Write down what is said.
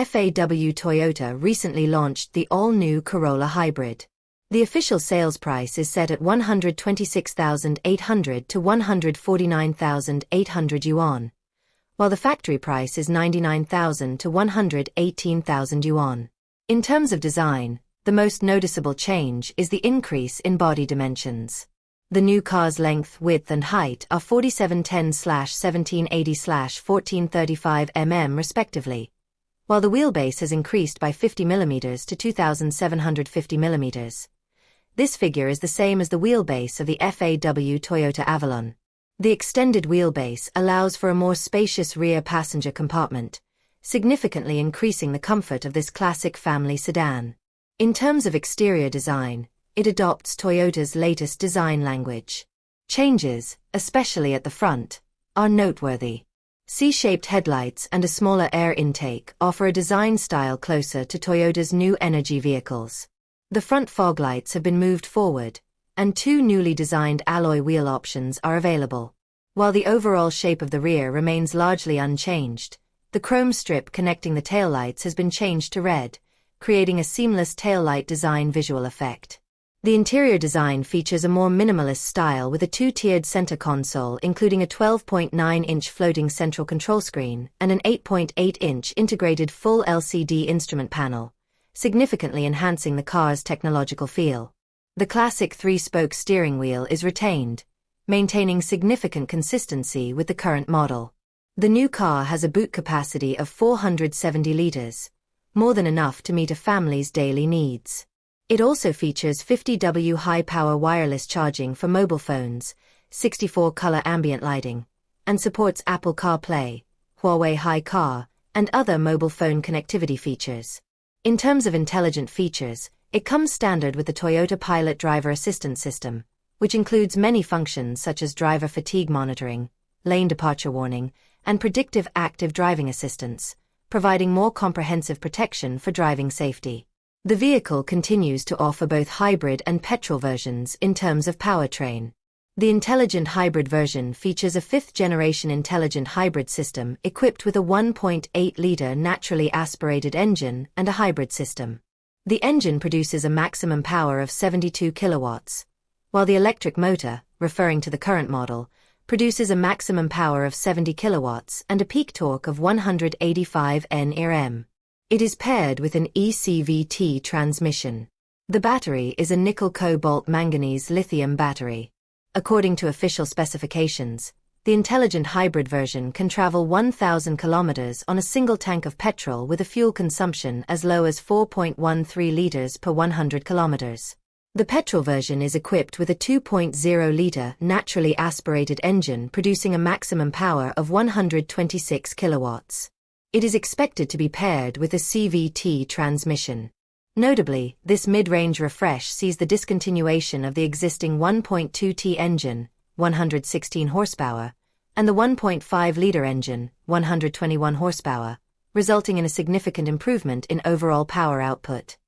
FAW Toyota recently launched the all-new Corolla Hybrid. The official sales price is set at 126,800 to 149,800 yuan, while the factory price is 99,000 to 118,000 yuan. In terms of design, the most noticeable change is the increase in body dimensions. The new car's length, width and height are 4710/1780/1435 mm respectively, while the wheelbase has increased by 50 mm to 2,750 mm. This figure is the same as the wheelbase of the FAW Toyota Avalon. The extended wheelbase allows for a more spacious rear passenger compartment, significantly increasing the comfort of this classic family sedan. In terms of exterior design, it adopts Toyota's latest design language. Changes, especially at the front, are noteworthy. C-shaped headlights and a smaller air intake offer a design style closer to Toyota's new energy vehicles. The front fog lights have been moved forward, and two newly designed alloy wheel options are available. While the overall shape of the rear remains largely unchanged, the chrome strip connecting the taillights has been changed to red, creating a seamless taillight design visual effect. The interior design features a more minimalist style with a two-tiered center console including a 12.9-inch floating central control screen and an 8.8-inch integrated full LCD instrument panel, significantly enhancing the car's technological feel. The classic three-spoke steering wheel is retained, maintaining significant consistency with the current model. The new car has a boot capacity of 470 liters, more than enough to meet a family's daily needs. It also features 50W high-power wireless charging for mobile phones, 64-color ambient lighting, and supports Apple CarPlay, Huawei HiCar, and other mobile phone connectivity features. In terms of intelligent features, it comes standard with the Toyota Pilot driver assistance system, which includes many functions such as driver fatigue monitoring, lane departure warning, and predictive active driving assistance, providing more comprehensive protection for driving safety. The vehicle continues to offer both hybrid and petrol versions in terms of powertrain. The intelligent hybrid version features a fifth-generation intelligent hybrid system equipped with a 1.8-liter naturally aspirated engine and a hybrid system. The engine produces a maximum power of 72 kilowatts, while the electric motor, referring to the current model, produces a maximum power of 70 kilowatts and a peak torque of 185 Nm. It is paired with an eCVT transmission. The battery is a nickel-cobalt-manganese-lithium battery. According to official specifications, the intelligent hybrid version can travel 1,000 kilometers on a single tank of petrol with a fuel consumption as low as 4.13 liters per 100 kilometers. The petrol version is equipped with a 2.0-liter naturally aspirated engine producing a maximum power of 126 kilowatts. It is expected to be paired with a CVT transmission. Notably, this mid-range refresh sees the discontinuation of the existing 1.2T engine, 116 horsepower, and the 1.5-liter engine, 121 horsepower, resulting in a significant improvement in overall power output.